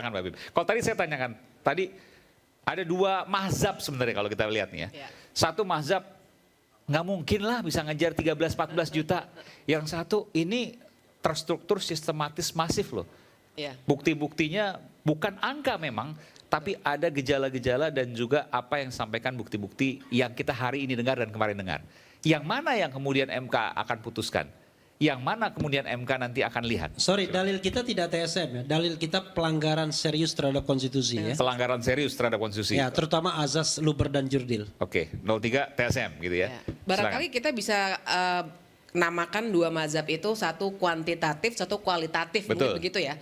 Silakan Mbak Bim. Kalau tadi saya tanyakan, tadi ada dua mazhab sebenarnya kalau kita lihat nih ya. Satu mazhab nggak mungkin lah bisa ngejar 13-14 juta. Yang satu ini terstruktur sistematis masif loh. Bukti-buktinya bukan angka memang, tapi ada gejala-gejala dan juga apa yang disampaikan bukti-bukti yang kita hari ini dengar dan kemarin dengar. Yang mana yang kemudian MK akan putuskan? Yang mana kemudian MK nanti akan lihat? Sorry, dalil kita tidak TSM ya. Dalil kita pelanggaran serius terhadap konstitusi ya. Pelanggaran serius terhadap konstitusi. Ya, terutama azas luber dan jurdil. Oke, 03 TSM gitu ya. Barangkali kita bisa namakan dua mazhab itu, satu kuantitatif, satu kualitatif, mungkin begitu ya.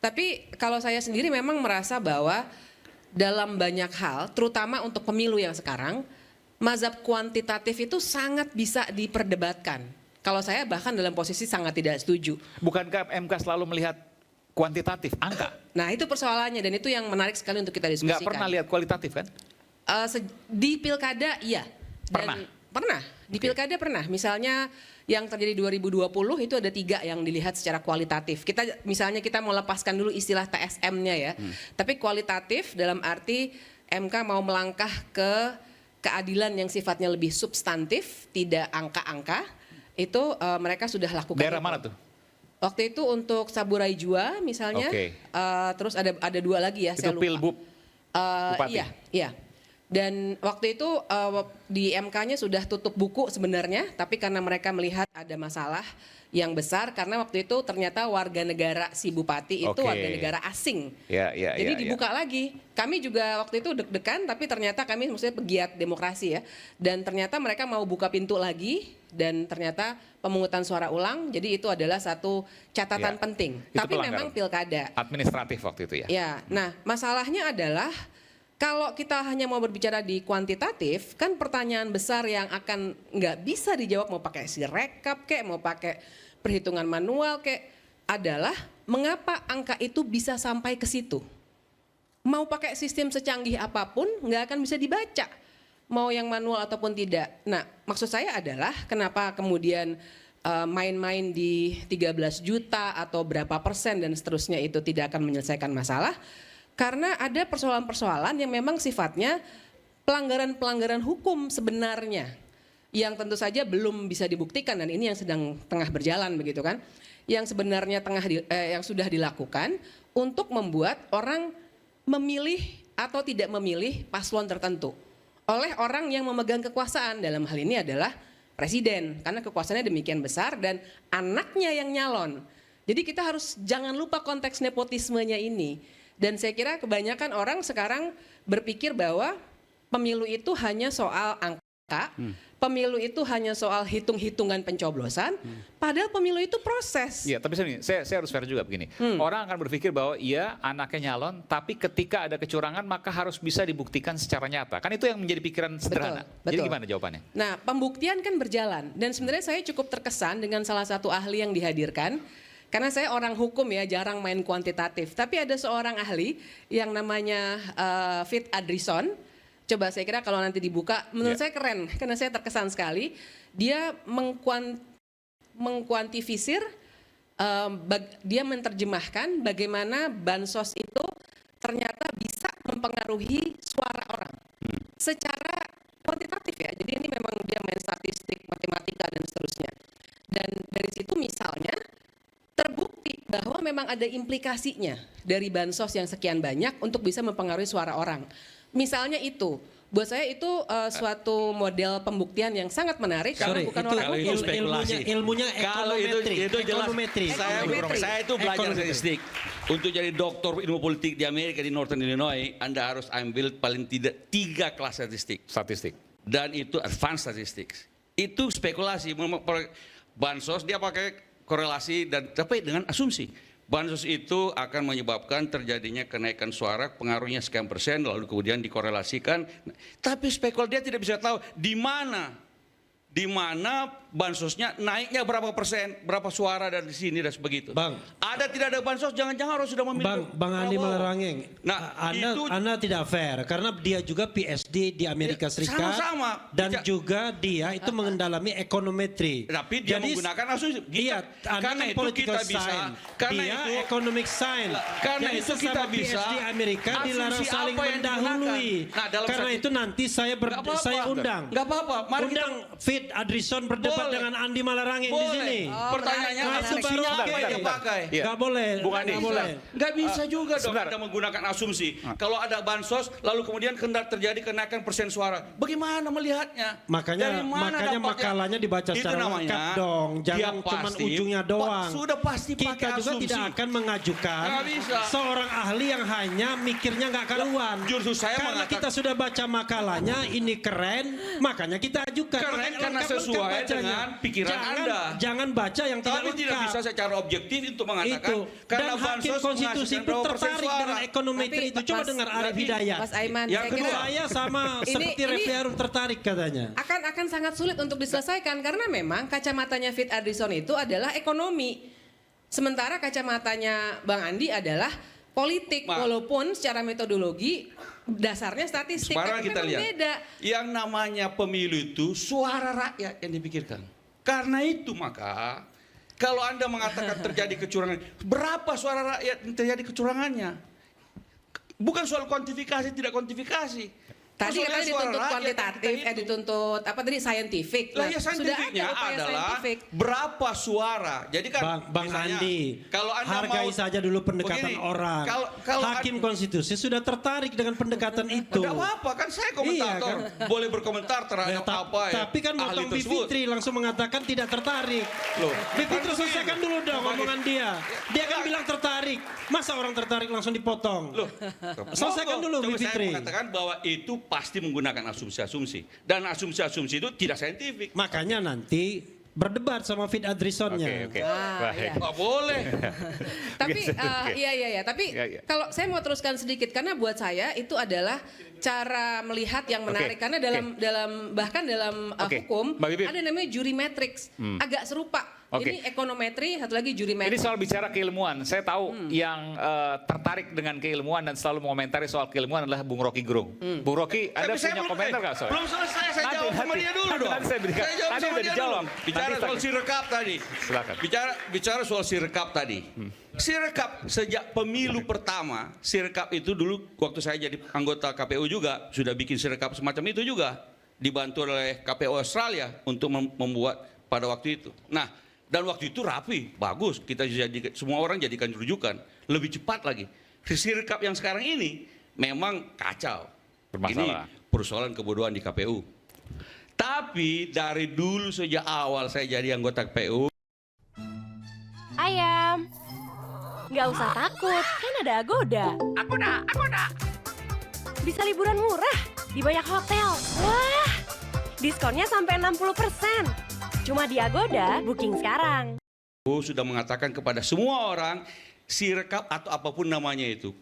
Tapi kalau saya sendiri memang merasa bahwa dalam banyak hal, terutama untuk pemilu yang sekarang, mazhab kuantitatif itu sangat bisa diperdebatkan. Kalau saya bahkan dalam posisi sangat tidak setuju. Bukankah MK selalu melihat kuantitatif, angka? Nah itu persoalannya dan itu yang menarik sekali untuk kita diskusikan. Nggak pernah lihat kualitatif kan? Di pilkada iya. Pernah. Di pilkada pernah. Misalnya yang terjadi 2020 itu ada 3 yang dilihat secara kualitatif. Misalnya kita mau lepaskan dulu istilah TSM-nya ya. Tapi kualitatif dalam arti MK mau melangkah ke keadilan yang sifatnya lebih substantif, tidak angka-angka. Itu mereka sudah lakukan. Daerah mana tuh? Waktu itu untuk Saburai Jua misalnya. Terus ada 2 lagi ya, itu saya lupa. Pilbub Bupati. Iya. Dan waktu itu di MK-nya sudah tutup buku sebenarnya, tapi karena mereka melihat ada masalah yang besar, karena waktu itu ternyata warga negara si bupati itu warga negara asing. Jadi dibuka lagi. Kami juga waktu itu deg-degan, tapi ternyata kami maksudnya pegiat demokrasi ya. Dan ternyata mereka mau buka pintu lagi, dan ternyata pemungutan suara ulang. Jadi itu adalah satu catatan penting. Tapi memang pilkada. Administratif waktu itu ya. Ya, nah masalahnya adalah kalau kita hanya mau berbicara di kuantitatif, kan pertanyaan besar yang akan nggak bisa dijawab mau pakai sirekap kek, mau pakai perhitungan manual kek, adalah mengapa angka itu bisa sampai ke situ. Mau pakai sistem secanggih apapun nggak akan bisa dibaca, mau yang manual ataupun tidak. Nah, maksud saya adalah kenapa kemudian main-main di 13 juta atau berapa persen dan seterusnya itu tidak akan menyelesaikan masalah. Karena ada persoalan-persoalan yang memang sifatnya pelanggaran-pelanggaran hukum sebenarnya yang tentu saja belum bisa dibuktikan dan ini yang tengah berjalan begitu kan, yang sebenarnya yang sudah dilakukan untuk membuat orang memilih atau tidak memilih paslon tertentu oleh orang yang memegang kekuasaan, dalam hal ini adalah presiden karena kekuasaannya demikian besar dan anaknya yang nyalon. Jadi kita harus jangan lupa konteks nepotismenya ini. Dan saya kira kebanyakan orang sekarang berpikir bahwa pemilu itu hanya soal angka, pemilu itu hanya soal hitung-hitungan pencoblosan, padahal pemilu itu proses. Iya, tapi saya harus fair juga begini. Orang akan berpikir bahwa iya anaknya nyalon, tapi ketika ada kecurangan maka harus bisa dibuktikan secara nyata. Kan itu yang menjadi pikiran sederhana. Jadi gimana jawabannya? Nah, pembuktian kan berjalan dan sebenarnya saya cukup terkesan dengan salah satu ahli yang dihadirkan. Karena saya orang hukum ya, jarang main kuantitatif. Tapi ada seorang ahli yang namanya Fit Adrison. Coba saya kira kalau nanti dibuka, menurut saya keren. Karena saya terkesan sekali. Dia mengkuantifisir, dia menerjemahkan bagaimana bansos itu ternyata bisa mempengaruhi suara orang. Secara kuantitatif ya, jadi ini memang dia main statistik, matematika dan seterusnya. Dan dari situ misalnya, terbukti bahwa memang ada implikasinya dari bansos yang sekian banyak untuk bisa mempengaruhi suara orang. Misalnya itu, buat saya itu suatu model pembuktian yang sangat menarik. Sorry, bukan itu orang hukum. ilmunya kalau itu jelas. Saya itu belajar statistik. Untuk jadi doktor ilmu politik di Amerika di Northern Illinois, Anda harus ambil paling tidak 3 kelas statistik. Dan itu advanced statistics. Itu spekulasi. Bansos dia pakai korelasi dan tapi dengan asumsi bansos itu akan menyebabkan terjadinya kenaikan suara, pengaruhnya sekian persen, lalu kemudian dikorelasikan. Tapi dia tidak bisa tahu di mana di mana bansosnya naiknya berapa persen, berapa suara dari sini dan sebegitu. Bang. Ada tidak ada bansos, jangan-jangan orang sudah memilih. Bang Andi Prabowo. Malarangeng, Nah, Anda tidak fair karena dia juga PSD di Amerika Serikat sama-sama. dan juga dia itu mengendalami ekonometri. Tapi dia Jadi, menggunakan asumsi. Iya, Anda Karena kan itu political kita bisa, science. karena Dia itu economic science. karena Jadi itu kita sesama bisa PSD Amerika dilarang asumsi saling apa yang mendahului. digunakan. Nah, dalam Karena satu- itu nanti saya Nggak apa-apa. saya undang. Nggak apa-apa. Mari kita Undang Fit Adrison berdebat Boleh. dengan Andi Malarangeng di sini. Oh, Pertanyaannya menarik, asumsinya menarik. apa yang Sebentar, dipakai? Iya. Nggak boleh. Bung Andi, nggak boleh. Nggak bisa juga dong sebentar. Anda menggunakan asumsi. Kalau ada bansos, lalu kemudian hendak terjadi kenaikan persen suara. Bagaimana melihatnya? Makanya Dari mana makanya dapatnya? makalahnya dibaca Itu secara namanya, lengkap dong. dia Jangan cuma pasti- ujungnya doang. Sudah pasti pakai Kita juga asumsi. tidak akan mengajukan Nggak bisa. seorang ahli yang hanya mikirnya nggak karuan. Justru saya Karena mengatakan- kita sudah baca makalanya, ini keren, makanya kita ajukan. Keren Makanya karena lengkap-lengkap sesuai bacanya. dengan pikiran Anda. Jangan baca yang tidak Tapi tidak lengkap. bisa secara objektif untuk mengatakan Itu. karena Dan hakim bansos konstitusi menghasilkan pun berapa persen tertarik suara. dengan ekonometri Tapi, itu. Coba Mas- dengar Arif tapi, Hidayat. Mas Aiman, Yang saya kedua, kira Saya sama seperti ini- Refli Harun tertarik katanya. akan sangat sulit untuk diselesaikan karena memang kacamatanya Fit Adrison itu adalah ekonomi. Sementara kacamatanya Bang Andi adalah politik, Ma. walaupun secara metodologi dasarnya statistik. Sekarang tapi kita memang lihat. beda. Yang namanya pemilu itu suara rakyat yang dipikirkan. Karena itu maka kalau Anda mengatakan terjadi kecurangan, berapa suara rakyat yang terjadi kecurangannya? Bukan soal kuantifikasi tidak kuantifikasi. Tadi Maksudnya katanya suara dituntut rakyat kuantitatif, kita itu. dituntut apa tadi scientific. Lah ya sudah ada saintifiknya upaya adalah scientific. berapa suara. Jadi kan Bang misalnya, Andi, kalau Anda hargai mau saja dulu pendekatan begini, orang. kalau Hakim konstitusi sudah tertarik dengan pendekatan itu. Tidak apa-apa kan saya komentator Iya, boleh berkomentar terhadap apa ya Tapi kan ahli Bang tersebut. Bivitri langsung mengatakan tidak tertarik. Loh, Bivitri kan selesaikan begini. dulu dong Bagi- omongan dia. Dia kan bilang tertarik. Masa orang tertarik langsung dipotong? Loh, Selesaikan monggo. dulu, Coba Bivitri. saya mengatakan bahwa itu pasti menggunakan asumsi-asumsi dan asumsi-asumsi itu tidak saintifik. Makanya nanti berdebat sama Fit Adrisonnya. Oke. Ah, Baik. iya. Nggak boleh. Tapi Oke. iya tapi Iya, iya. kalau saya mau teruskan sedikit karena buat saya itu adalah cara melihat yang menarik Oke, karena dalam bahkan dalam Oke, hukum Mbak Bibip. ada namanya juri matrix agak serupa. Oke. Ini ekonometri, satu lagi juri Ini matrix. soal bicara keilmuan. Saya tahu yang tertarik dengan keilmuan dan selalu mengomentari soal keilmuan adalah Bung Rocky Gerung. Bung Rocky, Anda Tapi saya punya komentar nggak soal? belum selesai, saya jawab sama dia dulu dong. Nanti saya berikan. Saya jawab Nanti sama udah dia dijawab. dulu. Bicara Nanti soal saya- sirekap tadi. Silakan. Bicara soal sirekap tadi. Sirekap sejak pemilu pertama, sirekap itu dulu waktu saya jadi anggota KPU juga sudah bikin sirekap semacam itu juga dibantu oleh KPU Australia untuk membuat pada waktu itu. Nah, dan waktu itu rapi, bagus. Kita semua orang jadikan rujukan, lebih cepat lagi. Sirekap yang sekarang ini memang kacau. Bermasalah. Ini persoalan kebodohan di KPU. Tapi dari dulu sejak awal saya jadi anggota KPU, Ayam, nggak usah takut, kan ada Agoda. Agoda. Bisa liburan murah di banyak hotel. Wah, diskonnya sampai 60%. Cuma di Agoda, booking sekarang. sudah mengatakan kepada semua orang sirekap atau apapun namanya itu,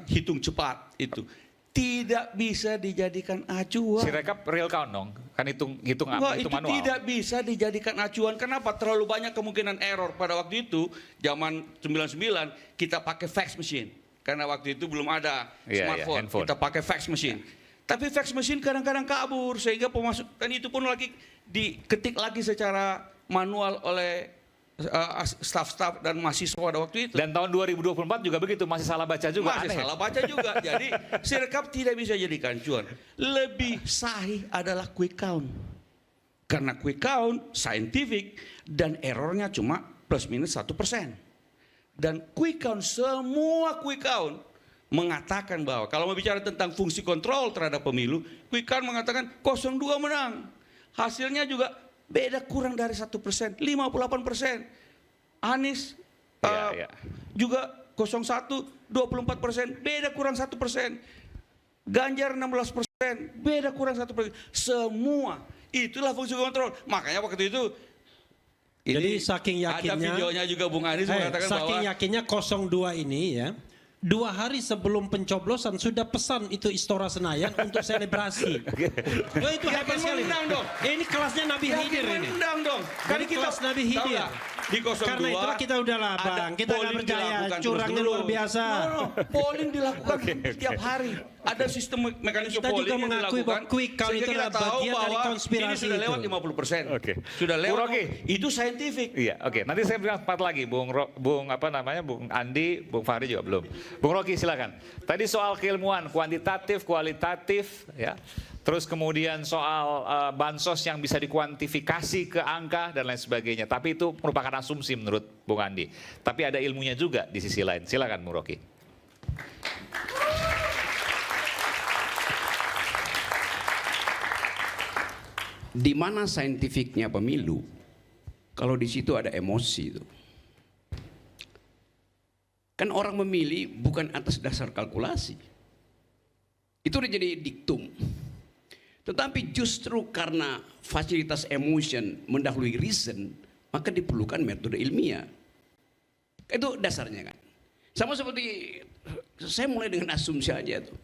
hitung cepat itu tidak bisa dijadikan acuan. Sirekap real count dong. Kan hitung Wah, itu manual. tidak bisa dijadikan acuan. Kenapa? Terlalu banyak kemungkinan error. Pada waktu itu, zaman 99, kita pakai fax machine. Karena waktu itu belum ada Iya, smartphone. handphone. Kita pakai fax machine. Tapi fax machine kadang-kadang kabur. Sehingga pemasukan itu pun lagi diketik lagi secara manual oleh staf-staf dan mahasiswa pada waktu itu. Dan tahun 2024 juga begitu, masih salah baca juga. Masih Aneh. salah baca juga. Jadi sirekap tidak bisa jadikan acuan. Lebih sahih adalah quick count. Karena quick count scientific dan errornya cuma plus minus 1%. Dan quick count, semua quick count mengatakan bahwa kalau mau bicara tentang fungsi kontrol terhadap pemilu, quick count mengatakan 02 menang. Hasilnya juga beda kurang dari 1%, 58%. Anies Iya. juga 01, 24%, beda kurang 1%. Ganjar 16%, beda kurang 1%. Semua itulah fungsi kontrol. Makanya waktu itu Jadi ini saking yakinnya, ada videonya juga Bung Anies mengatakan saking bahwa yakinnya 02 ini ya, 2 hari sebelum pencoblosan sudah pesan itu Istora Senayan untuk selebrasi. Oh, itu hebat sekali. Mengundang dong. Ini kelasnya Nabi Khidir ini. Mengundang dong. Ini kelas Nabi Khidir. Di 02, Karena itulah kita udahlah Bang, kita nggak polling percaya, dilakukan curangnya terus-menerus. luar biasa. Polling dilakukan setiap hari. Ada sistem mekanisme Kita juga polling yang mengakui dilakukan. bahwa quick count sehingga itu kita adalah tahu bagian dari bahwa konspirasi ini sudah lewat itu. 50%. Oke. Sudah lewat. Bu Rocky. Itu saintifik. Iya, oke. Nanti saya berikan 4 lagi, Bung Andi, Bung Fahri juga belum. Bung Rocky silakan. Tadi soal keilmuan, kuantitatif, kualitatif, ya. Terus kemudian soal bansos yang bisa dikuantifikasi ke angka dan lain sebagainya. Tapi itu merupakan asumsi menurut Bung Andi. Tapi ada ilmunya juga di sisi lain. Silakan Bung Rocky. Di mana saintifiknya pemilu kalau di situ ada emosi itu? Kan orang memilih bukan atas dasar kalkulasi. Itu udah jadi diktum. Tetapi justru karena fasilitas emotion mendahului reason, maka diperlukan metode ilmiah. Itu dasarnya kan. Sama seperti saya mulai dengan asumsi aja tuh.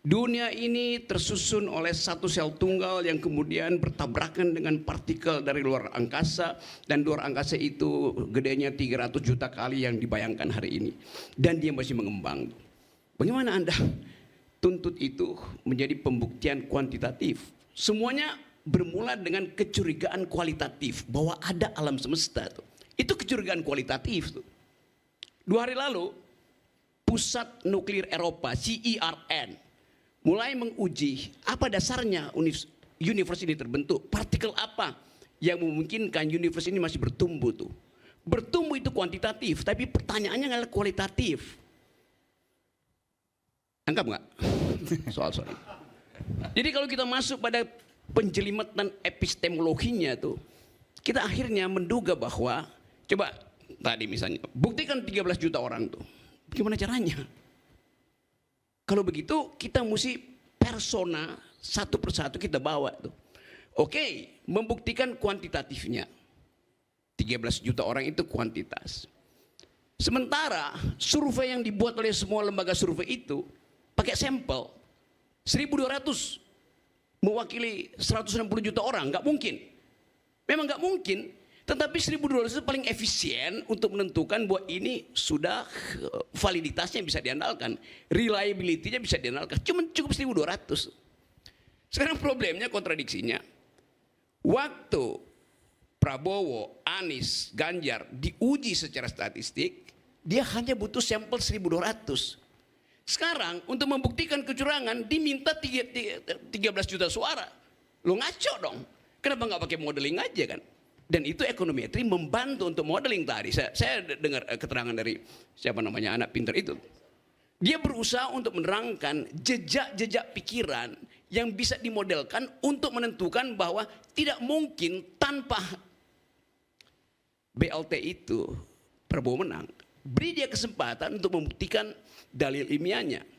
Dunia ini tersusun oleh satu sel tunggal yang kemudian bertabrakan dengan partikel dari luar angkasa, dan luar angkasa itu gedenya 300 juta kali yang dibayangkan hari ini, dan dia masih mengembang. Bagaimana Anda tuntut itu menjadi pembuktian kuantitatif? Semuanya bermula dengan kecurigaan kualitatif bahwa ada alam semesta tuh. Itu kecurigaan kualitatif tuh. 2 hari lalu Pusat Nuklir Eropa CERN mulai menguji apa dasarnya universe ini terbentuk, partikel apa yang memungkinkan universe ini masih bertumbuh tuh. Bertumbuh itu kuantitatif, tapi pertanyaannya adalah kualitatif. Anggap nggak soal-soal ini? Jadi kalau kita masuk pada penjelimatan epistemologinya tuh, kita akhirnya menduga bahwa, coba tadi misalnya, buktikan 13 juta orang tuh, gimana caranya? Kalau begitu kita mesti persona satu persatu kita bawa tuh. Oke, membuktikan kuantitatifnya. 13 juta orang itu kuantitas. Sementara survei yang dibuat oleh semua lembaga survei itu pakai sampel 1.200 mewakili 160 juta orang, nggak mungkin. Memang nggak mungkin. Tetapi 1.200 itu paling efisien untuk menentukan bahwa ini sudah validitasnya bisa diandalkan, reliability-nya bisa diandalkan. Cuma cukup 1.200. Sekarang problemnya, kontradiksinya, waktu Prabowo, Anies, Ganjar diuji secara statistik, dia hanya butuh sampel 1.200. Sekarang untuk membuktikan kecurangan diminta 13 juta suara. Lo ngaco dong. Kenapa nggak pakai modeling aja kan? Dan itu ekonometri membantu untuk modeling tadi. Saya dengar keterangan dari siapa namanya anak pintar itu. Dia berusaha untuk menerangkan jejak-jejak pikiran yang bisa dimodelkan untuk menentukan bahwa tidak mungkin tanpa BLT itu Prabowo menang. Beri dia kesempatan untuk membuktikan dalil ilmiahnya.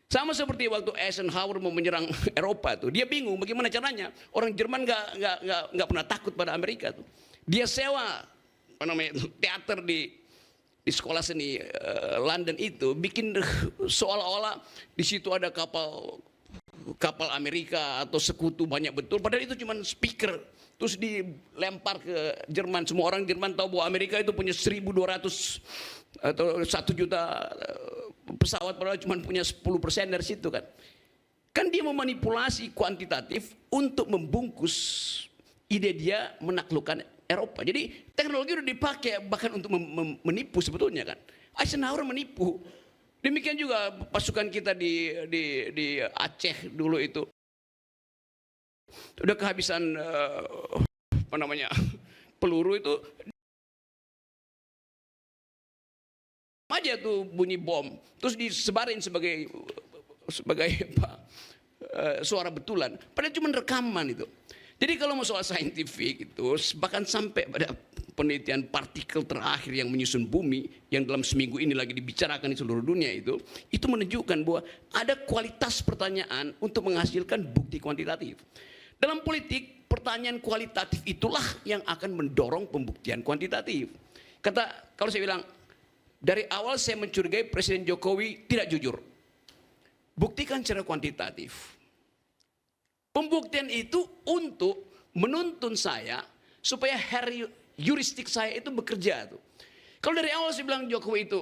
Sama seperti waktu Eisenhower mau menyerang Eropa tuh, dia bingung bagaimana caranya. Orang Jerman nggak pernah takut pada Amerika tuh. Dia sewa teater di sekolah seni London itu, bikin seolah-olah di situ ada kapal Amerika atau sekutu banyak betul. Padahal itu cuma speaker. Terus dilempar ke Jerman. Semua orang Jerman tahu bahwa Amerika itu punya 1.200 atau 1 juta pesawat, padahal cuma punya 10% dari situ kan. Kan dia memanipulasi kuantitatif untuk membungkus ide dia menaklukkan Eropa. Jadi teknologi udah dipakai bahkan untuk menipu sebetulnya kan. Eisenhower menipu. Demikian juga pasukan kita di Aceh dulu itu. Udah kehabisan peluru itu. Aja tuh bunyi bom, terus disebarin sebagai suara betulan. Padahal cuma rekaman itu. Jadi kalau mau soal saintifik itu, bahkan sampai pada penelitian partikel terakhir yang menyusun bumi, yang dalam seminggu ini lagi dibicarakan di seluruh dunia itu menunjukkan bahwa ada kualitas pertanyaan untuk menghasilkan bukti kuantitatif. Dalam politik, pertanyaan kualitatif itulah yang akan mendorong pembuktian kuantitatif. Kalau saya bilang, Dari awal saya mencurigai Presiden Jokowi tidak jujur. Buktikan secara kuantitatif. Pembuktian itu untuk menuntun saya supaya jurisdik saya itu bekerja tuh. Kalau dari awal saya bilang Jokowi itu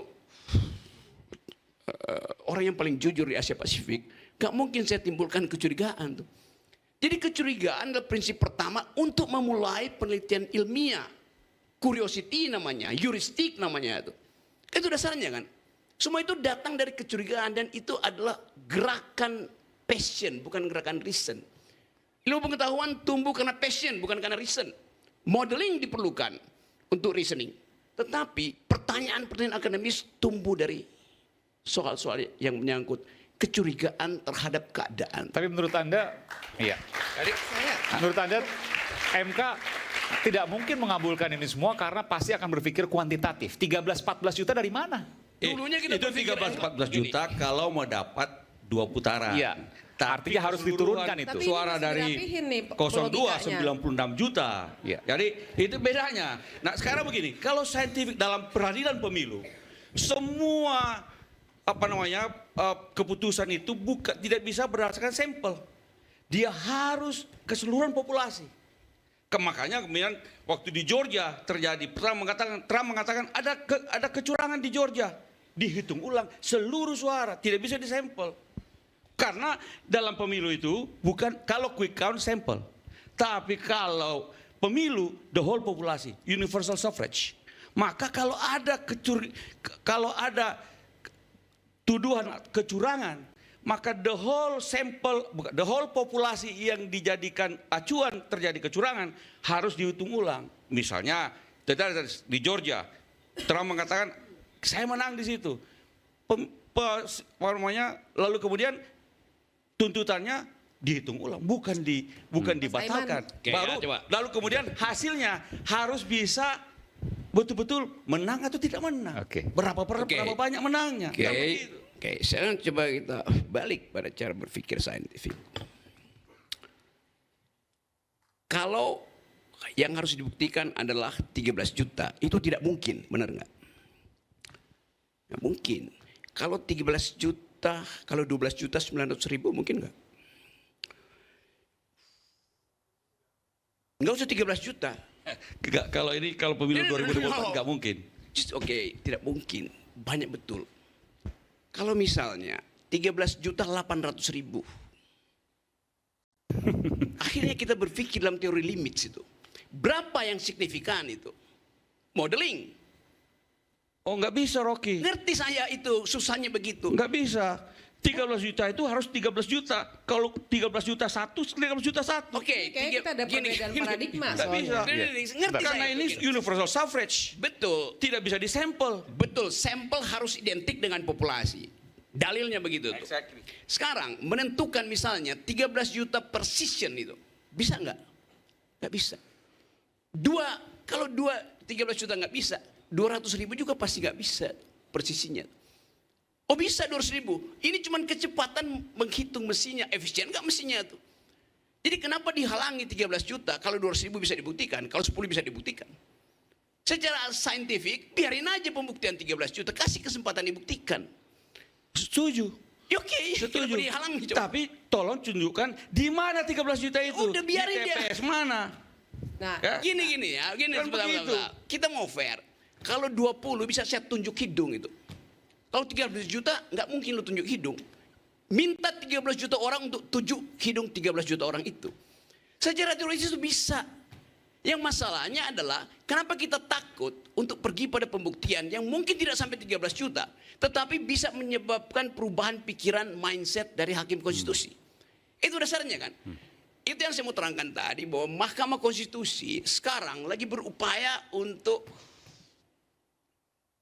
orang yang paling jujur di Asia Pasifik, gak mungkin saya timbulkan kecurigaan tuh. Jadi kecurigaan adalah prinsip pertama untuk memulai penelitian ilmiah. Curiosity namanya, jurisdik namanya itu. Itu dasarnya kan. Semua itu datang dari kecurigaan dan itu adalah gerakan passion, bukan gerakan reason. Ilmu pengetahuan tumbuh karena passion, bukan karena reason. Modeling diperlukan untuk reasoning. Tetapi pertanyaan-pertanyaan akademis tumbuh dari soal-soal yang menyangkut kecurigaan terhadap keadaan. Tapi menurut Anda, iya. Jadi, menurut Anda MK tidak mungkin mengabulkan ini semua karena pasti akan berpikir kuantitatif. 13-14 juta dari mana? Dulunya kita itu berpikir 13-14 juta kalau mau dapat 2 putaran. Iya. Artinya harus diturunkan itu. Tapi Suara ini dari dirapihin nih 02 96 juta. Iya. Jadi itu bedanya. Nah sekarang begini, kalau saintifik dalam peradilan pemilu, semua keputusan itu tidak bisa berdasarkan sampel. Dia harus keseluruhan populasi. Makanya kemudian waktu di Georgia terjadi, Trump mengatakan ada kecurangan di Georgia. Dihitung ulang seluruh suara, tidak bisa disampel. Karena dalam pemilu itu bukan kalau quick count sampel, tapi kalau pemilu the whole populasi, universal suffrage. Maka kalau ada tuduhan kecurangan, maka the whole populasi yang dijadikan acuan terjadi kecurangan harus dihitung ulang. Misalnya di Georgia, Trump mengatakan saya menang di situ. Lalu kemudian tuntutannya dihitung ulang, bukan dibatalkan. Lalu kemudian hasilnya harus bisa betul-betul menang atau tidak menang. Berapa banyak menangnya. Oke, sekarang coba kita balik pada cara berpikir saintifik. Kalau yang harus dibuktikan adalah 13 juta, itu tidak mungkin, benar nggak? Nggak mungkin. Kalau 13 juta, kalau 12 juta 900 ribu mungkin nggak? Nggak usah 13 juta. Kalau pemilu 2024 nggak mungkin. Oke, tidak mungkin. Banyak betul. Kalau misalnya 13 juta 800 ribu. Akhirnya kita berpikir dalam teori limits itu. Berapa yang signifikan itu? Modeling. Oh nggak bisa Rocky. Ngerti saya itu susahnya begitu. Nggak bisa. 13 juta itu harus 13 juta. Kalau 13 juta 13 juta 1. Oke, Kayaknya kita ada perbedaan paradigma Nggak bisa. soalnya. Ngerti Karena saya ini itu. universal suffrage. Betul. Tidak bisa disampel. Betul, sampel harus identik dengan populasi. Dalilnya begitu tuh. Exactly. Sekarang menentukan misalnya 13 juta precision itu. Bisa nggak? Nggak bisa. Kalau 13 juta nggak bisa, 200 ribu juga pasti nggak bisa presisinya. Oh bisa 200 ribu. Ini cuma kecepatan menghitung mesinnya, efisien nggak mesinnya tuh. Jadi kenapa dihalangi 13 juta kalau 200 ribu bisa dibuktikan, kalau 10 bisa dibuktikan. Secara saintifik, biarin aja pembuktian 13 juta, kasih kesempatan dibuktikan. Setuju. Ya, oke, Setuju. kenapa dihalangi coba? Tapi tolong tunjukkan di mana 13 juta itu. Udah, biarin di dia. TPS mana? Nah, Ya? Gini ya, Kan begitu. kita mau fair. Kalau 20 bisa saya tunjuk hidung itu. Kalau 13 juta nggak mungkin lu tunjuk hidung. Minta 13 juta orang untuk tunjuk hidung 13 juta orang itu. Secara teoritis itu bisa. Yang masalahnya adalah kenapa kita takut untuk pergi pada pembuktian yang mungkin tidak sampai 13 juta. Tetapi bisa menyebabkan perubahan pikiran mindset dari hakim konstitusi. Itu dasarnya kan. Itu yang saya mau terangkan tadi bahwa Mahkamah Konstitusi sekarang lagi berupaya untuk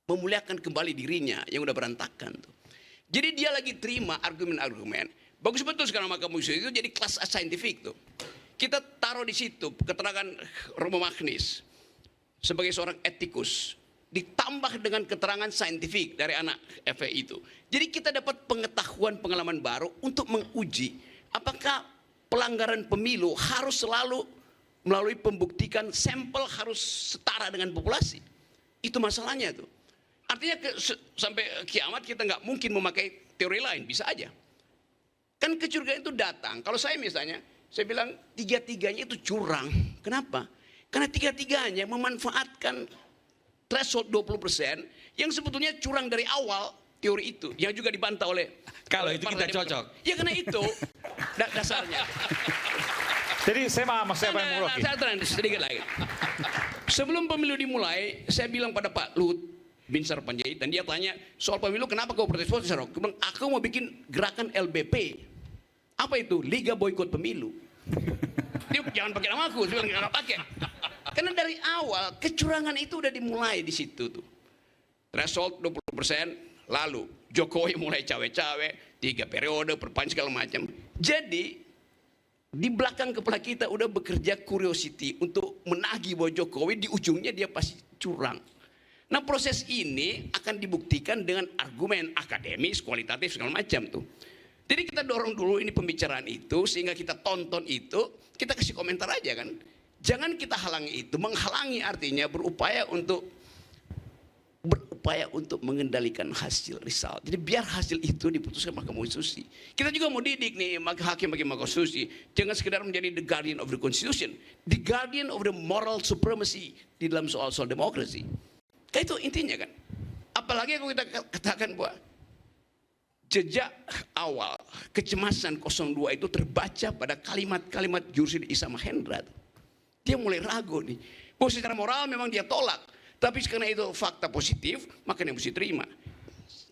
memuliakan kembali dirinya yang udah berantakan tuh. Jadi dia lagi terima argumen-argumen. Bagus betul sekarang Mahkamah Konstitusi itu jadi kelas saintifik tuh. Kita taruh di situ keterangan Romo Magnis sebagai seorang etikus ditambah dengan keterangan saintifik dari anak FPI itu. Jadi kita dapat pengetahuan pengalaman baru untuk menguji apakah pelanggaran pemilu harus selalu melalui pembuktikan sampel harus setara dengan populasi. Itu masalahnya tuh. Artinya sampai kiamat kita nggak mungkin memakai teori lain, bisa aja. Kan kecurigaan itu datang. Kalau saya misalnya, saya bilang tiga-tiganya itu curang. Kenapa? Karena tiga-tiganya memanfaatkan threshold 20% yang sebetulnya curang dari awal teori itu. Yang juga dibantah oleh Kalau itu kita Partai cocok. Ya karena itu dasarnya. Jadi saya paham maksud apa yang Bung Rocky. Saya terang sedikit lagi. Sebelum pemilu dimulai, saya bilang pada Pak Luhut Binsar Panjaitan, dia tanya soal pemilu kenapa kau protes? Saya bilang, aku mau bikin gerakan LBP. Apa itu? Liga Boykot Pemilu. Dia jangan pakai nama aku, saya bilang jangan pakai. Karena dari awal kecurangan itu udah dimulai di situ tuh. Threshold 20%, lalu Jokowi mulai cawe-cawe, 3 periode, perpanjang segala macam. Jadi di belakang kepala kita udah bekerja curiosity untuk menagih bahwa Jokowi di ujungnya dia pasti curang. Nah proses ini akan dibuktikan dengan argumen akademis, kualitatif segala macam tuh. Jadi kita dorong dulu ini pembicaraan itu sehingga kita tonton itu, kita kasih komentar aja kan. Jangan kita halangi itu, menghalangi artinya berupaya untuk mengendalikan hasil result. Jadi biar hasil itu diputuskan Mahkamah Konstitusi. Kita juga mau didik nih hakim-hakim Mahkamah Konstitusi, jangan sekedar menjadi the guardian of the constitution, the guardian of the moral supremacy di dalam soal-soal demokrasi. Kayak itu intinya kan. Apalagi kalau kita katakan bahwa jejak awal kecemasan 02 itu terbaca pada kalimat-kalimat Yusril Iza Mahendra. Dia mulai ragu nih. Bahwa secara moral memang dia tolak. Tapi karena itu fakta positif, maka dia mesti terima.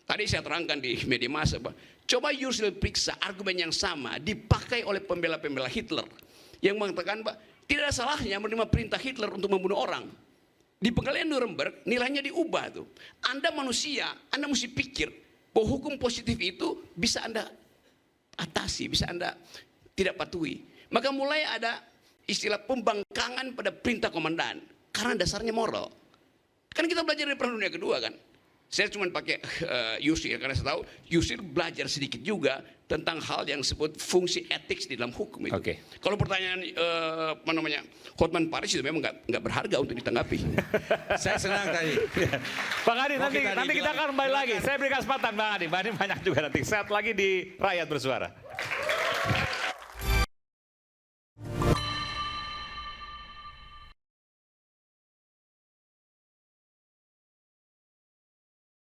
Tadi saya terangkan di media massa, Pak. Coba Yusril periksa argumen yang sama dipakai oleh pembela-pembela Hitler. Yang mengatakan, Pak, tidak ada salahnya menerima perintah Hitler untuk membunuh orang. Di pengadilan Nuremberg nilainya diubah tuh. Anda manusia, Anda mesti pikir bahwa hukum positif itu bisa Anda atasi, bisa Anda tidak patuhi. Maka mulai ada istilah pembangkangan pada perintah komandan karena dasarnya moral. Kan kita belajar dari Perang Dunia Kedua kan. Saya cuma pakai Yusril karena saya tahu Yusril belajar sedikit juga tentang hal yang disebut fungsi etik di dalam hukum itu. Oke. Kalau pertanyaan Hotman Paris itu memang nggak berharga untuk ditanggapi. Saya senang tadi. Bang Adi, Mau nanti kita akan kembali lagi. Saya beri kesempatan Bang Adi banyak juga nanti. Saat lagi di Rakyat Bersuara.